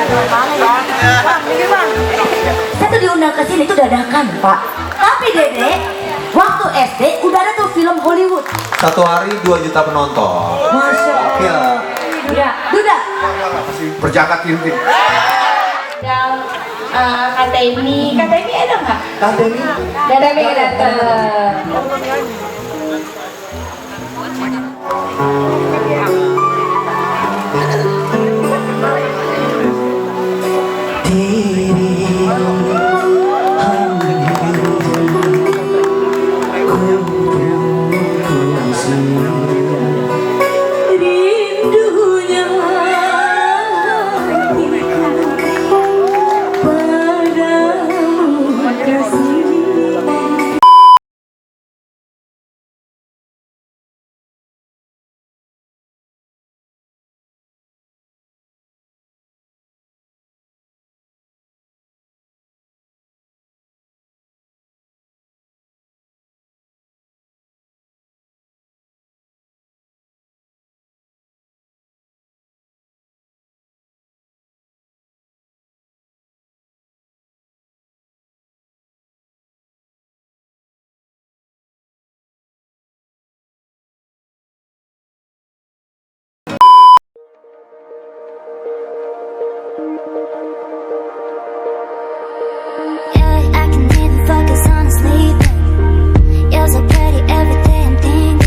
Mana ya? Bang, ini bang. Saya tuh diundang ke sini tuh dadakan, Pak. Tapi Dede, waktu SD udah ada tuh film Hollywood. Satu hari 2 juta penonton. Masya Oke Allah. lah. Duda. Masih berjakat inti. Dan kata ini ada nggak? Tante ini. Kata ini datang. Rindunya padamu kasih. Yeah, I can even focus on sleeping. You're so pretty every day I'm thinking.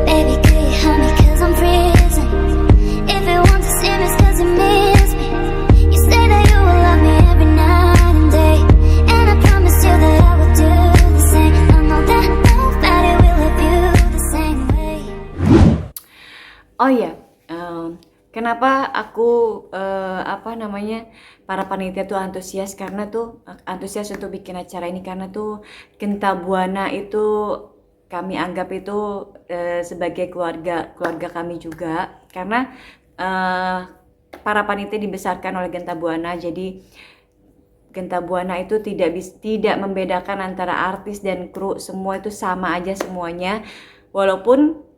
Baby, could you help me cause I'm freezing. If you want to see me it's cause you miss me. You say that you will love me every night and day. And I promise you that I will do the same. I know that nobody will love you the same way. Oh iya, kenapa aku para panitia tuh antusias karena tuh antusias untuk bikin acara ini karena tuh Genta Buana itu kami anggap itu sebagai keluarga kami juga karena para panitia dibesarkan oleh Genta Buana, jadi Genta Buana itu tidak membedakan antara artis dan kru, semua itu sama aja semuanya, walaupun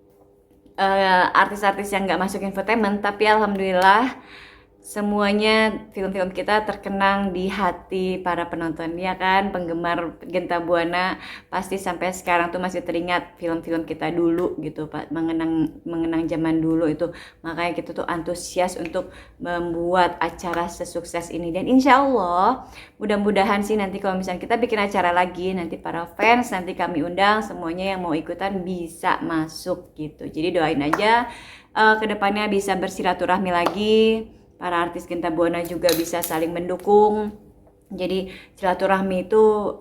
artis-artis yang nggak masuk infotainment, tapi alhamdulillah semuanya film-film kita terkenang di hati para penonton, ya kan, penggemar Genta Buana pasti sampai sekarang tuh masih teringat film-film kita dulu gitu Pak, mengenang zaman dulu itu, makanya kita tuh antusias untuk membuat acara sesukses ini, dan insya Allah mudah-mudahan sih nanti kalau misalnya kita bikin acara lagi, nanti para fans nanti kami undang semuanya yang mau ikutan bisa masuk gitu, jadi doain aja kedepannya bisa bersilaturahmi lagi. Para artis Genta Buana juga bisa saling mendukung. Jadi silaturahmi itu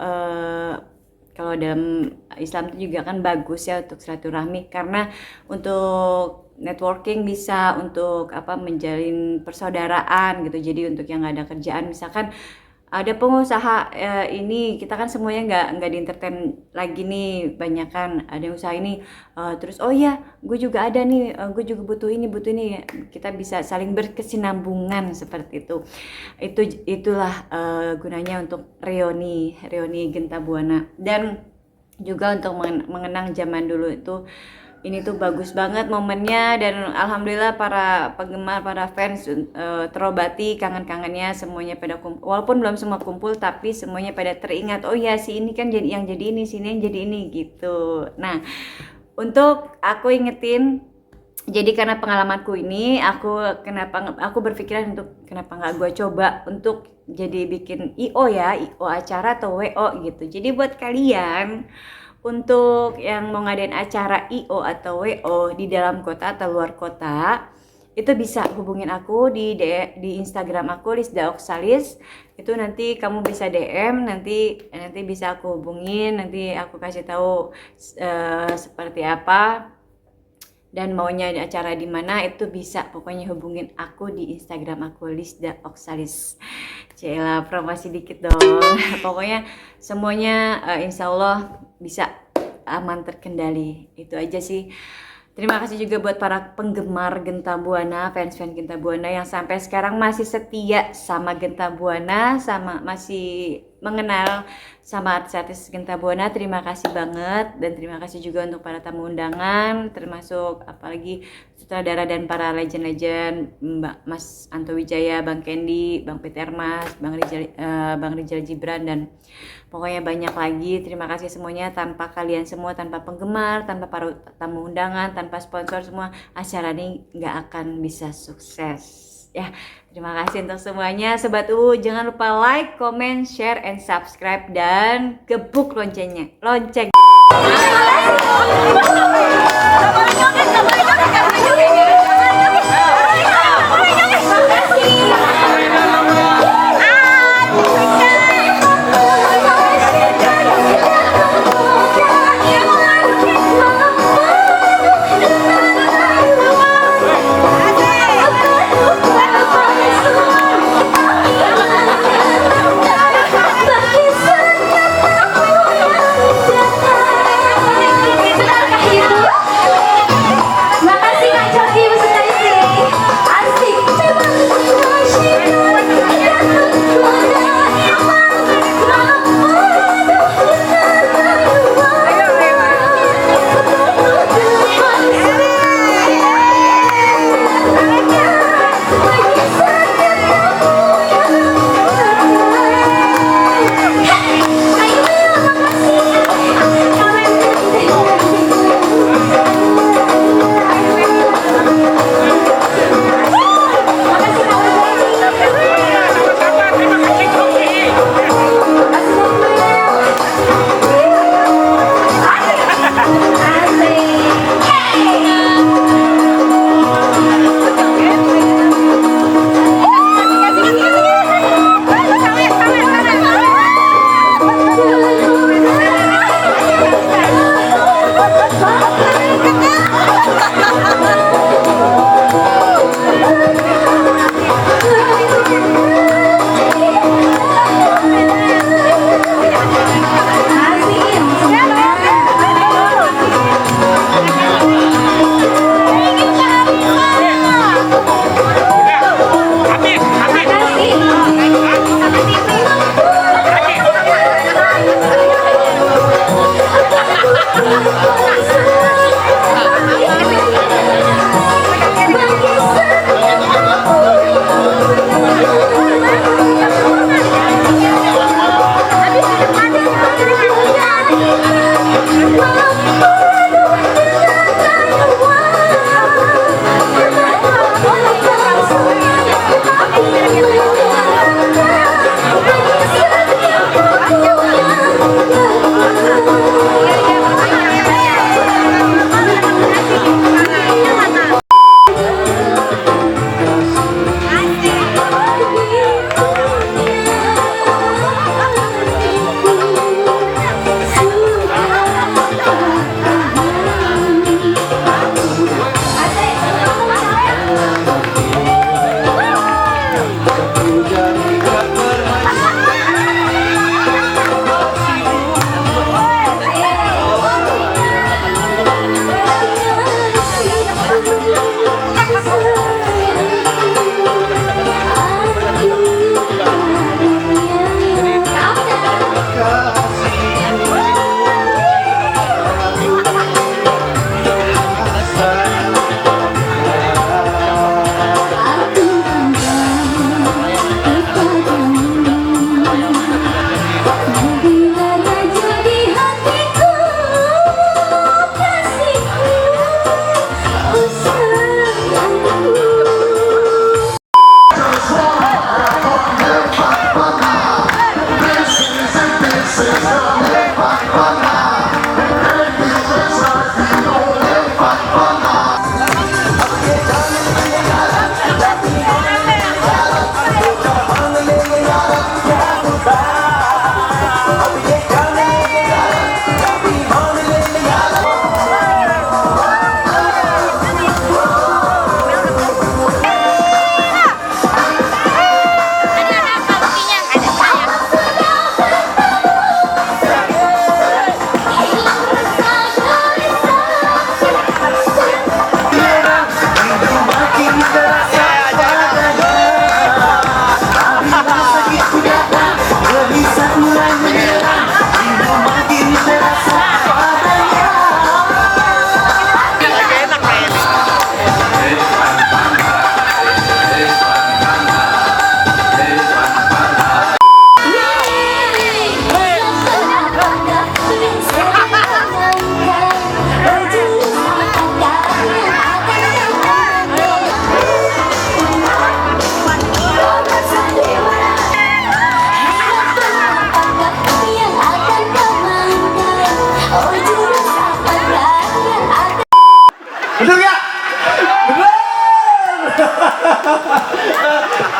kalau dalam Islam itu juga kan bagus ya untuk silaturahmi, karena untuk networking bisa, untuk menjalin persaudaraan gitu. Jadi untuk yang nggak ada kerjaan, misalkan ada pengusaha ini, kita kan semuanya nggak di entertain lagi nih, banyak kan ada yang usaha ini terus oh ya gue juga ada nih, gue juga butuh ini, kita bisa saling berkesinambungan seperti itu. Itulah gunanya untuk reuni Genta Buana, dan juga untuk mengenang zaman dulu itu. Ini tuh bagus banget momennya, dan alhamdulillah para penggemar, para fans terobati kangen-kangennya, semuanya pada kumpul, walaupun belum semua kumpul tapi semuanya pada teringat, oh ya si ini kan jadi ini, sini yang jadi ini gitu. Nah, untuk aku ingetin, jadi karena pengalamanku ini, aku berpikiran untuk kenapa nggak gue coba untuk jadi bikin IO acara atau WO gitu. Jadi buat kalian untuk yang mau ngadain acara IO atau WO di dalam kota atau luar kota, itu bisa hubungin aku di Instagram aku Lisda Oksalis. Itu nanti kamu bisa DM, nanti bisa aku hubungin, nanti aku kasih tahu seperti apa dan maunya acara di mana, itu bisa pokoknya hubungin aku di Instagram aku Lisda Oksalis. Cila promosi dikit dong. Pokoknya semuanya insya Allah bisa aman terkendali. Itu aja sih. Terima kasih juga buat para penggemar Genta Buana, fans-fans Genta Buana yang sampai sekarang masih setia sama Genta Buana, sama masih mengenal sama artis-artis Genta Buana. Terima kasih banget, dan terima kasih juga untuk para tamu undangan, termasuk apalagi sutradara dan para legend-legend, Mbak Mas Anto Wijaya, Bang Kendi, Bang Peter Mas, Bang Rizal Gibran, dan pokoknya banyak lagi. Terima kasih semuanya. Tanpa kalian semua, tanpa penggemar, tanpa para tamu undangan, tanpa sponsor, semua acara ini nggak akan bisa sukses. Ya, terima kasih untuk semuanya. Sobat UU, jangan lupa like, comment, share, and subscribe, dan gebuk loncengnya. Lonceng. Makasih Kak Jody.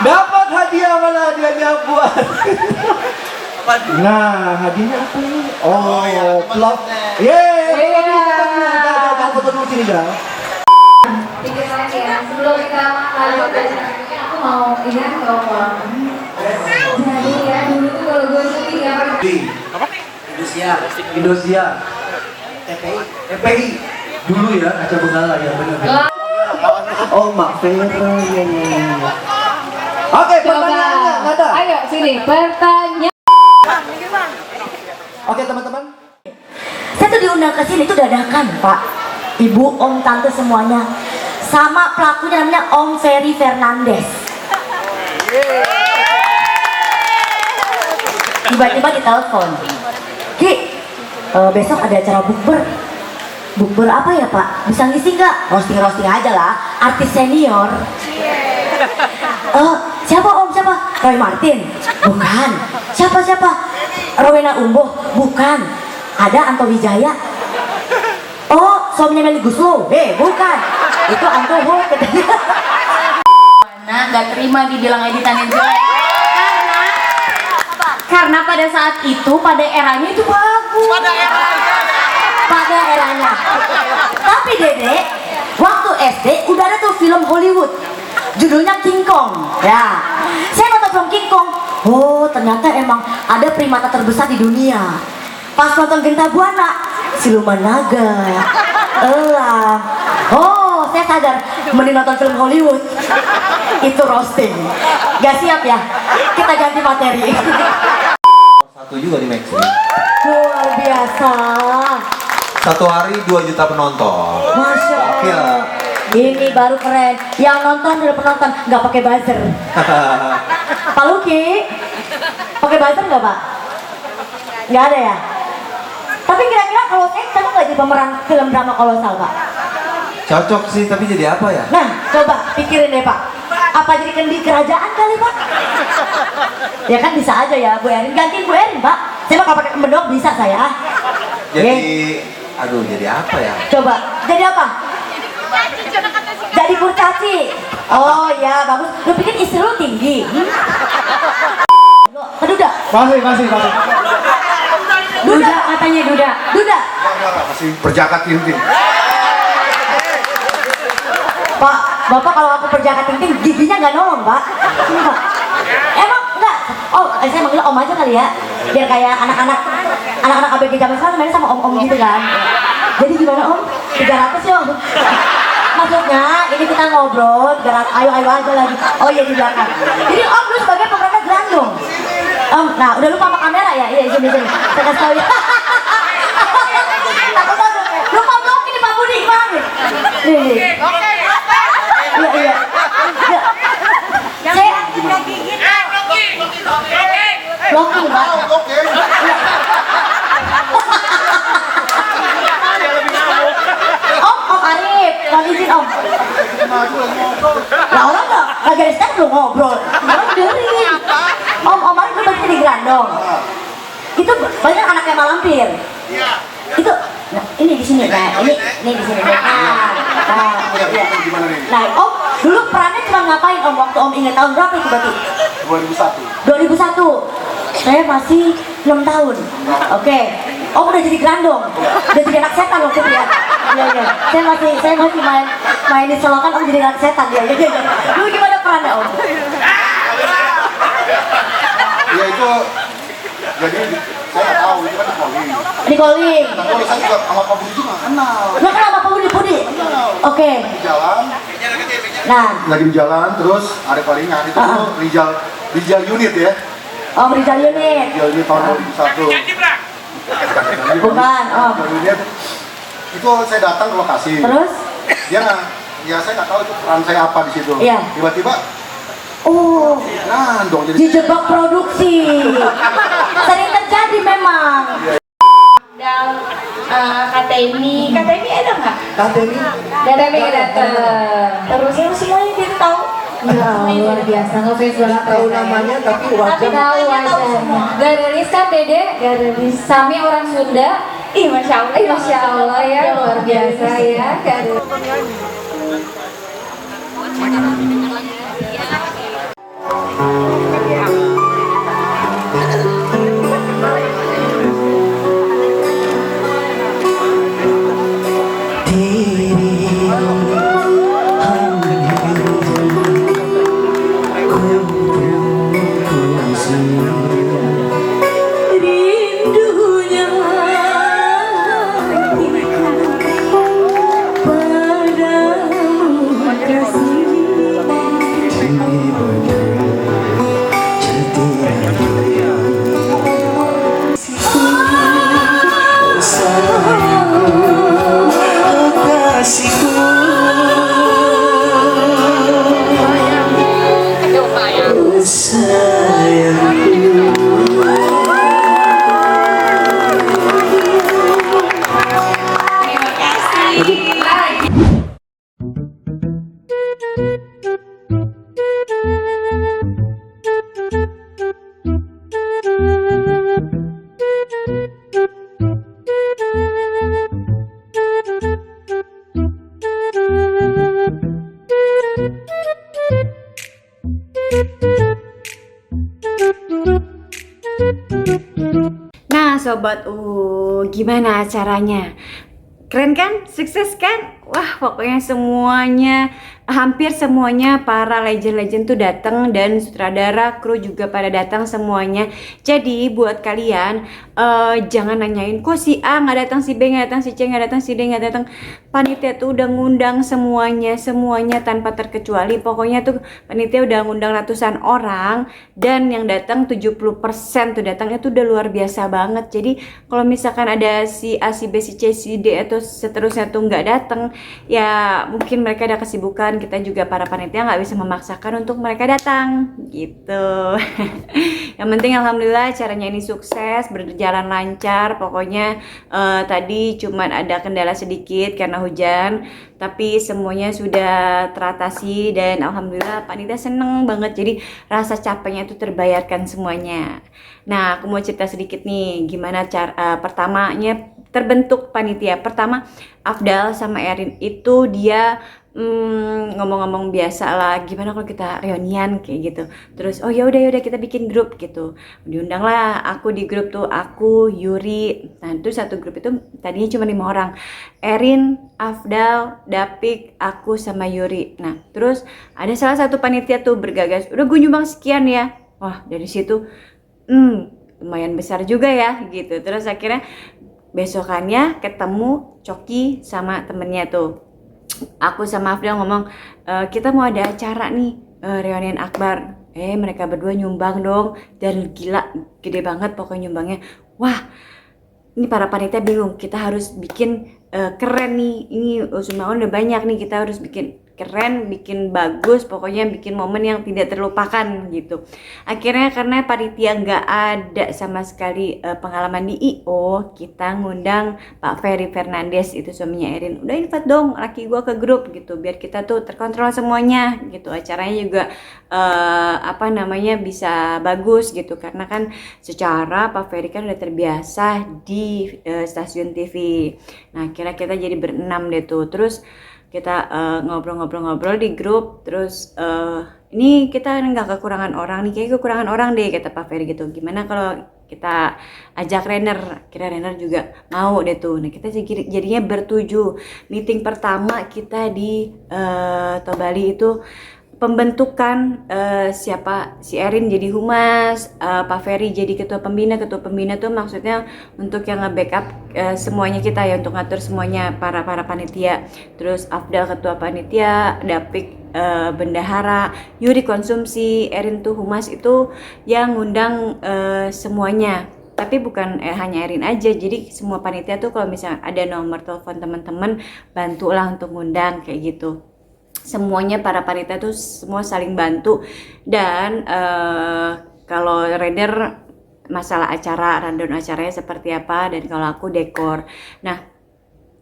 Dapat hadiah, mana hadiahnya buat? Nah, hadiahnya apa ini? Oh, plot. Yeay, udah, foto dulu sini dah. Pikir lagi ya, sebelum kita lanjut aku mau ini ngomong. Jadi ya dulu tuh kalau gue syuting ya Apa? Indonesia. EPI. Dulu ya, kaca benggala ya benar. Oh, Mak Vera ya. Oke, pertanyaannya ada. Ayo sini, pertanyaan. Oke, teman-teman. Saya tuh diundang ke sini tuh dadakan, Pak. Ibu, Om, Tante semuanya. Sama pelakunya namanya Om Ferry Fernandes. Tiba-tiba ditelepon. Ki, besok ada acara bukber. Bukber apa ya, Pak? Bisa ngisi nggak? Roasting aja lah. Artis senior. Siapa Om? Siapa? Roy Martin? Bukan. Siapa? Rowena Umboh? Bukan. Ada Anto Wijaya? Oh, suaminya Meli Guslo? Bukan. Itu Anto Ho. Nah, nggak terima dibilang editannya jelek. Karena pada saat itu, pada eranya itu bagus. Pada eranya. Tapi Dede, waktu SD udah ada tuh film Hollywood. Judulnya King Kong. Ya, saya nonton film King Kong. Oh, ternyata emang ada primata terbesar di dunia. Pas nonton Genta Buana, siluman naga, elang. Oh, saya sadar, mending nonton film Hollywood. Itu roasting. Gak siap ya? Kita ganti materi. Satu juga di Meksiko. Luar biasa. Satu hari 2 juta penonton. Masya Oke lah. Allah. Ini baru keren. Yang nonton udah penonton, nggak pakai buzzer. Pak Luki, pakai buzzer nggak Pak? Nggak ada ya. Tapi kira-kira kalau saya cocok nggak jadi pemeran film drama kolosal Pak? Cocok sih, tapi jadi apa ya? Nah, coba pikirin deh Pak. Apa jadi kendi kerajaan kali Pak? Ya kan bisa aja ya Bu Erin. Gantiin Bu Erin Pak. Saya mah kalau pakai kemedok bisa saya. Jadi, aduh, jadi apa ya? Coba, jadi apa? Jadi kurcaci. Oh ya bagus. Lu pikir istri lu tinggi? Duda. Masih. Duda katanya Duda. Enggak, masih perjaka tinting. Pak, Bapak kalau aku perjaka tinting giginya nggak nolong Pak. Sumpah. Emang enggak? Oh, saya manggil Om aja kali ya. Biar kayak anak-anak ABG zaman sekarang mainnya sama om-om gitu kan. Jadi gimana Om? 300 ya Om? Maksudnya ini kita ngobrol, ayo aja lagi. Oh iya di belakang. Jadi Om lu sebagai pemerannya Grandong. Om, nah udah lupa sama kamera ya? Iya sini. Saya kasih tau ya. Takut banget. Lupa blok ini Pak Budi Bang. Nih. Iya. Saya blocking Pak. Om Arif, mohon izin Om. Lah orang nggak garis kan belum ngobrol. Orang dengerin. Om Arif lu bagi di Grandong. Itu banyak anaknya Malampir. Itu, nah ini di sini, nah ini di sini. Nah Om dulu perannya cuma ngapain Om waktu Om ingat tahun berapa itu berarti? 2001. Saya masih 6 tahun. Oke. Om udah jadi Grandong. Udah jadi anak setan waktu itu ya. Iya. Saya masih main di selokan Om jadi anak setan dia. Iya. Lu gimana perannya Om? Ya itu jadi saya nggak tahu itu kan Di calling. Tapi kalau saya juga sama Pak Budi juga nggak kenal. Lu kenal sama Budi? Oke. Di jalan, Nah, lagi di jalan terus ada palingan itu tuh Rijal unit ya. Om Rizal Unit. Rijal unit tahun 2001. Bukan, Om. Rijal unit itu saya datang ke lokasi. Terus? Dia nggak, ya saya nggak tahu itu peran saya apa di situ. Iya. Tiba-tiba, Oh, nah dong jadi. dijebak produksi. Sering terjadi memang. Dan KTMI ada nggak? KTMI. KTMI datang. Terus yang semuanya dia tahu. Ya, luar biasa. Ngefans banget. Tahu namanya tapi wajah. Tahu wajahnya. Garis kan Dede? Garis. Sami orang Sunda. Ih, Masya Allah ya, luar biasa ya. Garis. Rindunya hatiku padamu kasih. Nah sobat, gimana acaranya? Keren kan? Sukses kan? Wah pokoknya semuanya, hampir semuanya para legend-legend tuh datang, dan sutradara, kru juga pada datang semuanya. Jadi buat kalian jangan nanyain kok si A nggak datang, si B nggak datang, si C nggak datang, si D nggak datang. Panitia tuh udah ngundang semuanya tanpa terkecuali. Pokoknya tuh panitia udah ngundang ratusan orang, dan yang datang 70% tuh datangnya tuh udah luar biasa banget. Jadi kalau misalkan ada si A, si B, si C, si D atau seterusnya tuh nggak datang, ya mungkin mereka ada kesibukan. Kita juga para panitia nggak bisa memaksakan untuk mereka datang gitu. Yang penting alhamdulillah acaranya ini sukses, berjalan lancar. Pokoknya tadi cuman ada kendala sedikit karena hujan, tapi semuanya sudah teratasi, dan alhamdulillah panitia seneng banget. Jadi rasa capeknya itu terbayarkan semuanya. Nah aku mau cerita sedikit nih gimana cara pertamanya terbentuk panitia. Pertama, Afdal sama Erin itu dia ngomong-ngomong biasa lah, gimana kalau kita reunian kayak gitu. Terus oh ya udah kita bikin grup gitu. Diundang lah aku di grup tuh, aku, Yuri. Nah itu satu grup itu tadinya cuma 5 orang. Erin, Afdal, Dapik, aku sama Yuri. Nah terus ada salah satu panitia tuh bergagas, udah gue nyumbang sekian ya. Wah dari situ lumayan besar juga ya gitu. Terus akhirnya besokannya ketemu Coki sama temennya tuh. Aku sama Afdal ngomong, kita mau ada acara nih, reunian akbar. Mereka berdua nyumbang dong, dan gila, gede banget pokoknya nyumbangnya. Wah, ini para panitia bingung, kita harus bikin keren nih. Ini sumbangan udah banyak nih, kita harus bikin keren, bikin bagus, pokoknya bikin momen yang tidak terlupakan gitu. Akhirnya karena panitia nggak ada sama sekali pengalaman di IO, kita ngundang Pak Ferry Fernandes, itu suaminya Erin. Udah invite dong laki gua ke grup gitu, biar kita tuh terkontrol semuanya gitu. Acaranya juga bisa bagus gitu, karena kan secara Pak Ferry kan udah terbiasa di stasiun TV. Nah kira kita jadi berenam deh tuh. Terus kita ngobrol-ngobrol di grup. Terus ini kita nggak kekurangan orang nih, kayak kekurangan orang deh kata Pak Ferry gitu. Gimana kalau kita ajak Renner? Kira Renner juga mau deh tuh. Nah kita jadinya bertujuh. Meeting pertama kita di Tobali itu pembentukan siapa, si Erin jadi humas, Pak Ferry jadi ketua pembina. Ketua pembina tuh maksudnya untuk yang nge-backup semuanya kita ya, untuk ngatur semuanya para panitia. Terus Afdal ketua panitia, Dapik bendahara, Yuri konsumsi, Erin tuh humas, itu yang ngundang semuanya. Tapi bukan hanya Erin aja, jadi semua panitia tuh kalau misalnya ada nomor telepon teman-teman, bantulah untuk ngundang kayak gitu. Semuanya para panitia tuh semua saling bantu. Dan kalau Raider masalah acara, rundown acaranya seperti apa, dan kalau aku dekor. Nah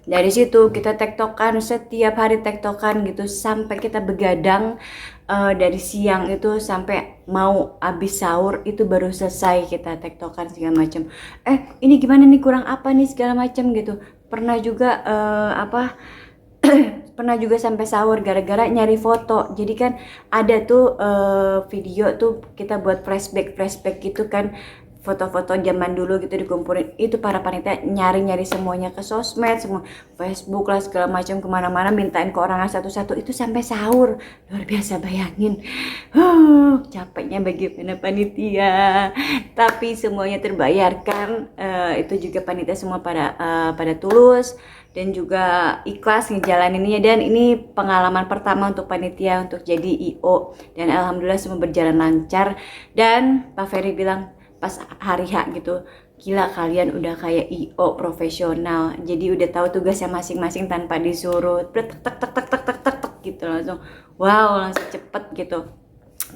dari situ kita tektokan, setiap hari tektokan gitu sampai kita begadang. Dari siang itu sampai mau habis sahur itu baru selesai kita tektokan segala macam. Ini gimana nih, kurang apa nih segala macam gitu. Pernah juga pernah juga sampai sahur gara-gara nyari foto. Jadi kan ada tuh video tuh kita buat flashback gitu kan, foto-foto zaman dulu gitu dikumpulin, itu para panitia nyari-nyari semuanya ke sosmed, semua Facebook lah segala macam, kemana-mana mintain ke orang satu-satu, itu sampai sahur. Luar biasa, bayangin capeknya bagaimana panitia, tapi semuanya terbayarkan. Itu juga panitia semua pada tulus dan juga ikhlas ngejalaninnya, dan ini pengalaman pertama untuk panitia untuk jadi IO, dan alhamdulillah semua berjalan lancar. Dan Pak Ferry bilang pas hari H gitu, gila kalian udah kayak IO profesional, jadi udah tahu tugasnya masing-masing tanpa disuruh tek tek tek tek tek tek tek tek gitu, langsung wow, langsung cepet gitu.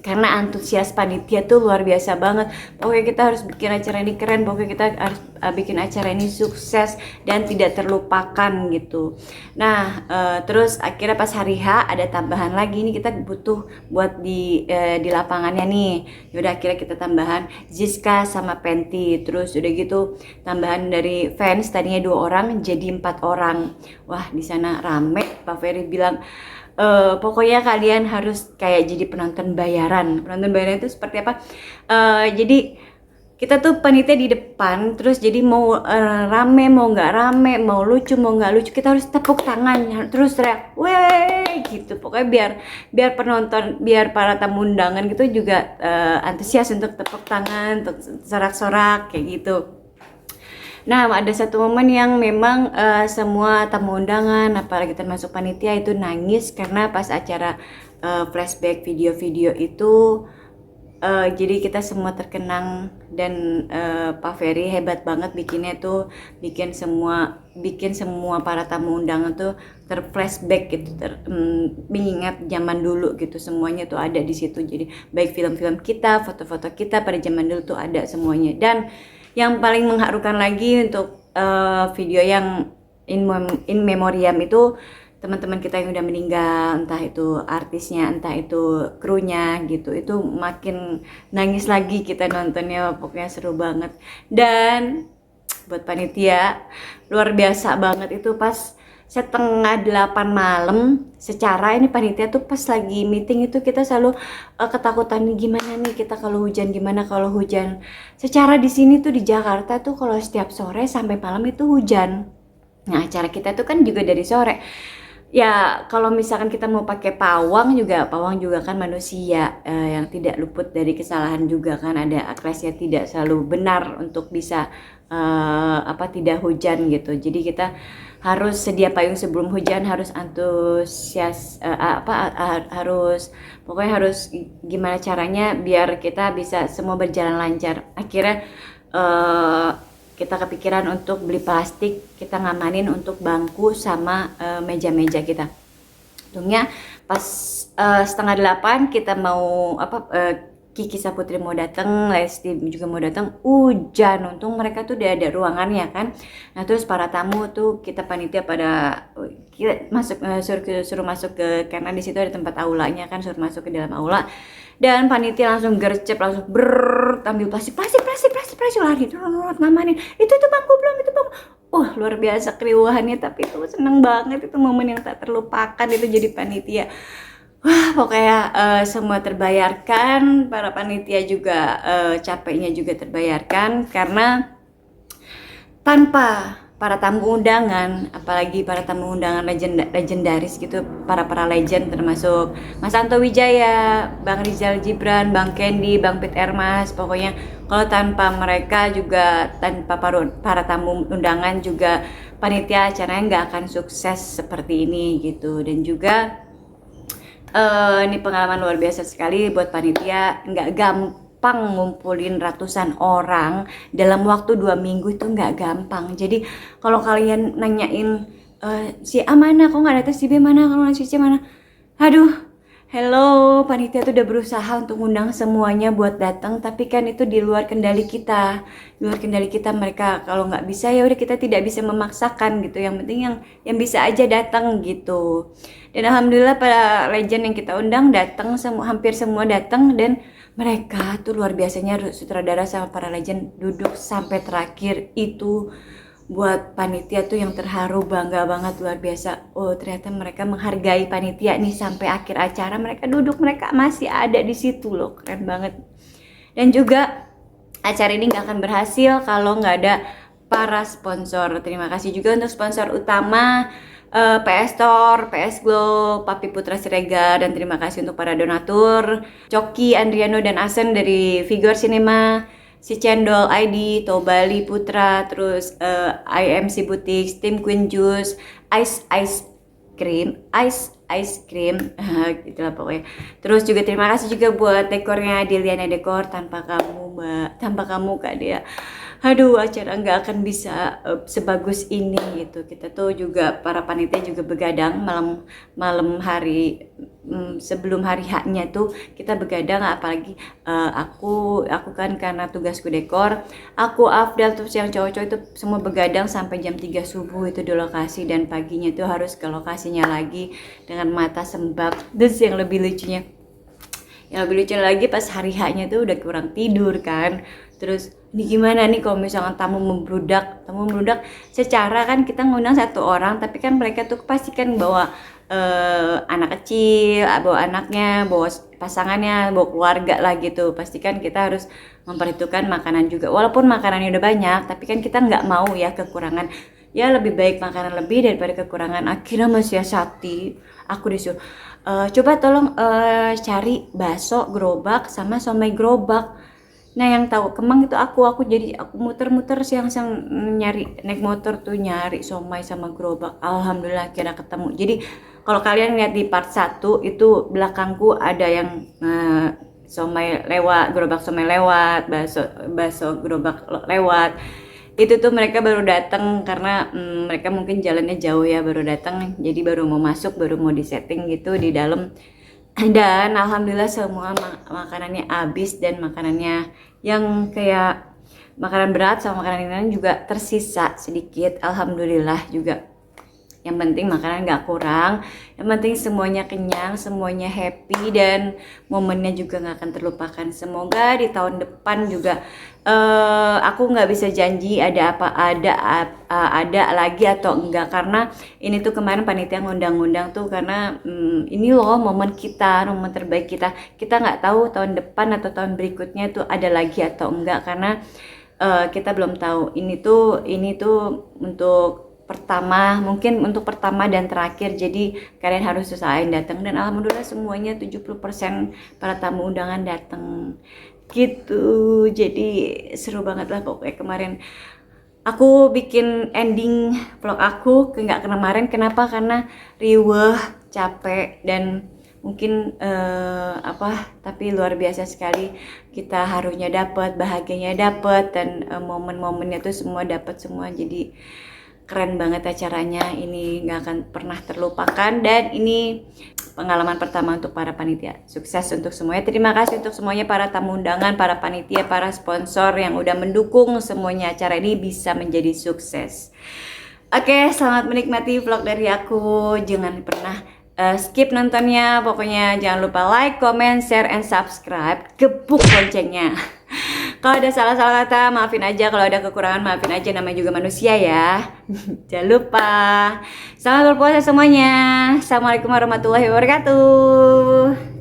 Karena antusias panitia tuh luar biasa banget. Pokoknya kita harus bikin acara ini keren, pokoknya kita harus bikin acara ini sukses dan tidak terlupakan gitu. Nah, terus akhirnya pas hari H ada tambahan lagi, ini kita butuh buat di lapangannya nih. Yaudah akhirnya kita tambahan Zizka sama Penti. Terus udah gitu tambahan dari fans, tadinya 2 orang jadi 4 orang. Wah, di sana rame. Pak Ferry bilang pokoknya kalian harus kayak jadi penonton bayaran. Penonton bayaran itu seperti apa? Jadi kita tuh panitia di depan, terus jadi mau rame mau nggak rame, mau lucu mau nggak lucu, kita harus tepuk tangan, terus teriak, weh gitu. Pokoknya biar penonton, biar para tamu undangan gitu juga antusias untuk tepuk tangan, untuk sorak-sorak kayak gitu. Nah, ada satu momen yang memang semua tamu undangan, apalagi termasuk panitia itu nangis karena pas acara flashback video-video itu, jadi kita semua terkenang, dan Pak Ferry hebat banget bikinnya tuh, bikin semua para tamu undangan tuh terflashback gitu, mengingat zaman dulu gitu, semuanya tuh ada di situ. Jadi baik film-film kita, foto-foto kita pada zaman dulu tuh ada semuanya. Dan yang paling mengharukan lagi untuk video yang in memoriam itu teman-teman kita yang udah meninggal, entah itu artisnya, entah itu krunya gitu, itu makin nangis lagi kita nontonnya. Pokoknya seru banget. Dan buat panitia luar biasa banget itu pas setengah 8 malam. Secara ini panitia tuh pas lagi meeting itu kita selalu ketakutan, gimana nih kita kalau hujan, gimana kalau hujan. Secara di sini tuh di Jakarta tuh kalau setiap sore sampai malam itu hujan. Nah, acara kita tuh kan juga dari sore. Ya kalau misalkan kita mau pakai pawang juga kan manusia yang tidak luput dari kesalahan juga kan, ada aklesnya tidak selalu benar untuk bisa tidak hujan gitu. Jadi kita harus sedia payung sebelum hujan, harus antusias, pokoknya harus gimana caranya biar kita bisa semua berjalan lancar. Akhirnya kita kepikiran untuk beli plastik, kita ngamanin untuk bangku sama meja-meja kita. Untungnya pas setengah 8 kita mau Kiki Saputri mau datang, Lesti juga mau datang, hujan. Untung mereka tuh udah ada ruangannya kan. Nah terus para tamu tuh kita panitia pada masuk suruh masuk ke, karena di situ ada tempat aulanya kan, suruh masuk ke dalam aula. Dan panitia langsung gercep, langsung ambil plastik lari ngamanin. Itu bangku belum, itu bangku. Luar biasa keriuhannya, tapi itu seneng banget, itu momen yang tak terlupakan itu jadi panitia. Wah, pokoknya semua terbayarkan, para panitia juga capeknya juga terbayarkan, karena tanpa para tamu undangan, apalagi para tamu undangan legendaris gitu, para legend termasuk Mas Anto Wijaya, Bang Rizal Gibran, Bang Kendi, Bang Pit Ermas, pokoknya kalau tanpa mereka juga, tanpa para tamu undangan juga panitia acaranya nggak akan sukses seperti ini gitu. Dan juga ini pengalaman luar biasa sekali buat panitia, nggak gampang ngumpulin ratusan orang dalam waktu 2 minggu, itu nggak gampang. Jadi kalau kalian nanyain si A mana, kok nggak datang, si B mana, kalau si C mana, aduh, hello, panitia tuh udah berusaha untuk undang semuanya buat datang, tapi kan itu di luar kendali kita. Di luar kendali kita, mereka kalau nggak bisa ya udah, kita tidak bisa memaksakan gitu. Yang penting yang bisa aja datang gitu. Dan alhamdulillah para legend yang kita undang datang, hampir semua datang, dan mereka tuh luar biasanya, sutradara sama para legend duduk sampai terakhir. Itu buat panitia tuh yang terharu, bangga banget, luar biasa. Oh ternyata mereka menghargai panitia nih sampai akhir acara, mereka duduk, mereka masih ada di situ loh, keren banget. Dan juga acara ini nggak akan berhasil kalau nggak ada para sponsor. Terima kasih juga untuk sponsor utama PS Store, PS Glow, Papi Putra Siregar, dan terima kasih untuk para donatur Coki, Andriano, dan Asen dari Vigor Cinema, si Cendol ID, Tobali Putra, terus IMC Boutiques, Tim Queen Juice, Ice Cream, gitulah pokoknya. Terus juga terima kasih juga buat dekornya Diliana Dekor. Tanpa kamu Mbak, tanpa kamu Kak Dea, aduh acara nggak akan bisa sebagus ini gitu. Kita tuh juga para panitia juga begadang malam hari sebelum hari haknya tuh kita begadang, apalagi aku kan karena tugasku dekor, aku Afdal terus yang cowok-cowok itu semua begadang sampai jam 3 subuh itu di lokasi, dan paginya tuh harus ke lokasinya lagi dengan mata sembab. Terus yang lebih lucunya lagi pas hari haknya tuh udah kurang tidur kan. Terus ini gimana nih kalau misalkan tamu membludak secara kan kita ngundang 1 orang, tapi kan mereka tuh pasti kan bawa anak kecil, bawa anaknya, bawa pasangannya, bawa keluarga lah gitu. Pastikan kita harus memperhitungkan makanan juga, walaupun makanannya udah banyak, tapi kan kita nggak mau ya kekurangan. Ya lebih baik makanan lebih daripada kekurangan. Akhirnya Mas Yasati, aku disuruh coba tolong cari bakso gerobak sama somai gerobak. Nah yang tahu Kemang itu aku jadi aku muter-muter siang-siang nyari, naik motor tuh nyari somai sama gerobak. Alhamdulillah akhirnya ketemu. Jadi kalau kalian lihat di part 1 itu belakangku ada yang somai lewat, gerobak somai lewat, bakso gerobak lewat. Itu tuh mereka baru datang karena mereka mungkin jalannya jauh ya, baru datang, jadi baru mau masuk, baru mau disetting gitu di dalam. Dan alhamdulillah semua makanannya habis, dan makanannya yang kayak makanan berat sama makanan ringan juga tersisa sedikit, alhamdulillah juga. Yang penting makanan nggak kurang, yang penting semuanya kenyang, semuanya happy, dan momennya juga nggak akan terlupakan. Semoga di tahun depan juga aku nggak bisa janji ada lagi atau enggak, karena ini tuh kemarin panitia ngundang-undang tuh karena ini loh momen kita, momen terbaik kita nggak tahu tahun depan atau tahun berikutnya tuh ada lagi atau enggak, karena kita belum tahu. Ini tuh untuk pertama, mungkin untuk pertama dan terakhir, jadi kalian harus usahain datang, dan alhamdulillah semuanya 70% para tamu undangan datang gitu. Jadi seru banget lah pokoknya kemarin. Aku bikin ending vlog aku nggak kemarin, kenapa? Karena riweh, capek, dan mungkin tapi luar biasa sekali. Kita harunya dapat, bahagianya dapat, dan momen-momennya tuh semua dapat semua. Jadi keren banget acaranya, ini nggak akan pernah terlupakan, dan ini pengalaman pertama untuk para panitia. Sukses untuk semuanya. Terima kasih untuk semuanya, para tamu undangan, para panitia, para sponsor yang udah mendukung semuanya acara ini bisa menjadi sukses. Oke, selamat menikmati vlog dari aku. Jangan pernah skip nontonnya. Pokoknya jangan lupa like, comment, share, and subscribe. Gebuk loncengnya. Kalau ada salah-salah kata, maafin aja. Kalau ada kekurangan, maafin aja. Namanya juga manusia ya. Jangan lupa. Selamat berpuasa semuanya. Assalamualaikum warahmatullahi wabarakatuh.